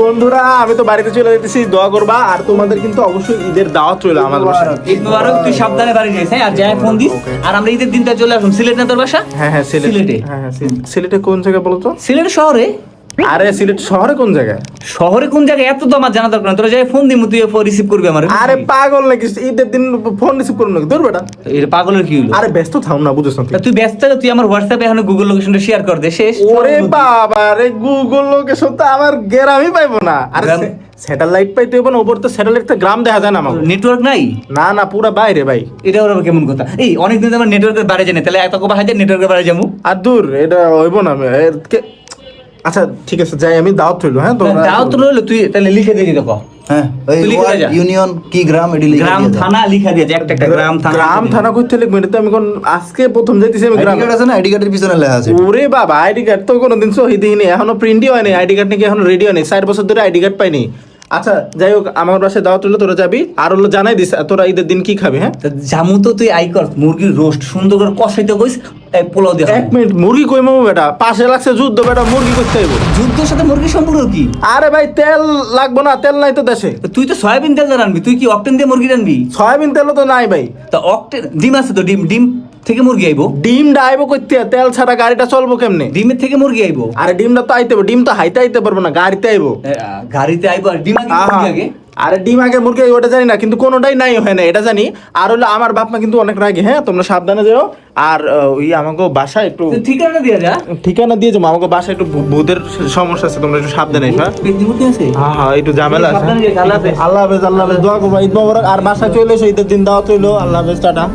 বন্ধুরা, আমি তো বাড়িতে চলে যেতেছি, দোয়া করবা। আর তোমাদের কিন্তু অবশ্যই ঈদের দাওয়াত রইলো আমাদের বাসায়। ঈদ মুবারক। তুই সাবধানে বাড়ি যাইস, হ্যাঁ? আর যাই ফোন দিস। আর আমরা ঈদের দিনটা চলে আসুন। সিলেট না তোর বাসা? হ্যাঁ হ্যাঁ, সিলেটে। হ্যাঁ হ্যাঁ, সিলেটে কোন জায়গায় বলো তো? সিলেট শহরে। আরে সিলেট শহরে কোন জায়গায়? শহরে কোন জায়গায় এত তো আমার জানা দরকার না। তোরা যাই ফোন দিমু, তুই রিসিভ করবি আমার। আরে পাগল নাকি? ঈদের দিন ফোন রিসিভ করুন নাকি? দূর বেটা। এটা পাগলের কি হলো? আরে ব্যস্ত থাম না, বুঝছ না তা তুই ব্যস্ত থাকলে তুই আমার হোয়াটসঅ্যাপে এখন গুগল লোকেশনটা শেয়ার কর দে, শেষ। ওরে বাবা রে, গুগল লোকেশন তো আমার গ্রামই পাইবো না। আরে স্যাটেলাইট পাইতে হবে না, ওপর তো স্যাটেলাইট তো গ্রাম দেখা যায় না আমার। নেটওয়ার্ক নাই? না না, পুরা বাইরে ভাই। এটা ওর কেমন কথা? এই অনেকদিন আমার নেটওয়ার্কের বাইরে জানি, তাহলে এত কবা হাজার নেটওয়ার্কের বাইরে যাবো? আর দূর, এটা হইব না। আচ্ছা ঠিক আছে, যাই আমি। দাওয়াত রইলো। হ্যাঁ, দাওয়াত রইলো, তুই তাহলে লিখে দিয়ে দিতে কও। হ্যাঁ, ওই তুই লিখে ওয়ার্ড যা। ইউনিয়ন কি গ্রাম এডি লিখে গ্রাম দিয়ে দাও। থানা লিখা দিয়ে একটা একটা গ্রাম থানা। গ্রাম থানা করতে লিখবেন? এটা তো আমি কোন আজকে প্রথম যাইতেছি আমি আইডি গ্রাম। কার্ড আছে না? আইডি কার্ডের পিছনে লেখা আছে। ওরে বাবা, আইডি কার্ড তো কোনোদিন সহিদই নেই, এখনো প্রিন্টই হয়নি। আইডি কার্ড নাকি এখনো রেডি হয়নি। 4 বছর ধরে আইডি কার্ড পাইনি। আচ্ছা যাই হোক, আমার বাসায় দাওয়াত হলো, তোরা যাবি। আর হলো জানাই দিস তোরা ঈদের দিন কি খাবি। হ্যাঁ, তা জামু তো তুই আই কর, মুরগির রোস্ট সুন্দর করে কষাইতে কইস, এই পোলাও দিয়ে 1 মিনিট, মুরগি কই মামু বেটা? পাশে লাগছে যুদ্ধ বেটা, মুরগি করতে হইব। যুদ্ধের সাথে মুরগির সম্পর্ক কি? আরে ভাই, তেল লাগবো না? তেল নাই তো দেশে। তা তুই তো সয়াবিন তেল দিয়ে রানবি, তুই কি অকটেন দিয়ে মুরগি রানবি? সয়াবিন তেলও তো নাই ভাই। তা অকটেন ডিম আছে তো, ডিম ডিম থেকে মুরগি আইবো। ডিমটা আইবো করতে, তেল ছাড়া গাড়িটা চলবো কেমনে? ডিমের থেকে মুরগি আইবো। আরে ডিমটা তো আইতে হবে, ডিম তো হাইতে আইতে পারবো না, গাড়িতে আইবো। গাড়িতে আইবো আর ডিম আগে আহা। মুরগি আগে। আরে ডিম আগে মুরগি আগে ওটা জানি না, কিন্তু কোনোটাই নাই হয় না, এটা জানি। আর হলো আমার বাপ মা কিন্তু অনেক রাগী। হ্যাঁ, তোমরা সাবধানে যেও। আর ওই আমাকে বাসায় একটু তুই ঠিকানা দিয়ে যা। ঠিকানা দিয়ে যাবো। আমাকে বাসায় একটু ভূতের সমস্যা আছে, তোমরা একটু সাবধানে এসো। হ্যাঁ? পেন্দিমুতি আছে? হ্যাঁ হ্যাঁ, একটু ঝামেলা আছে। সাবধানে যাইস, আল্লাহ হাফেজ। আল্লাহ হাফেজ, আল্লাহ হাফেজ। দোয়া করবো, ঈদ মোবারক। আর বাসায় চলে এসো, ঈদের দিন দাওয়াত হইলো। আল্লাহ হাফেজ, টাটা।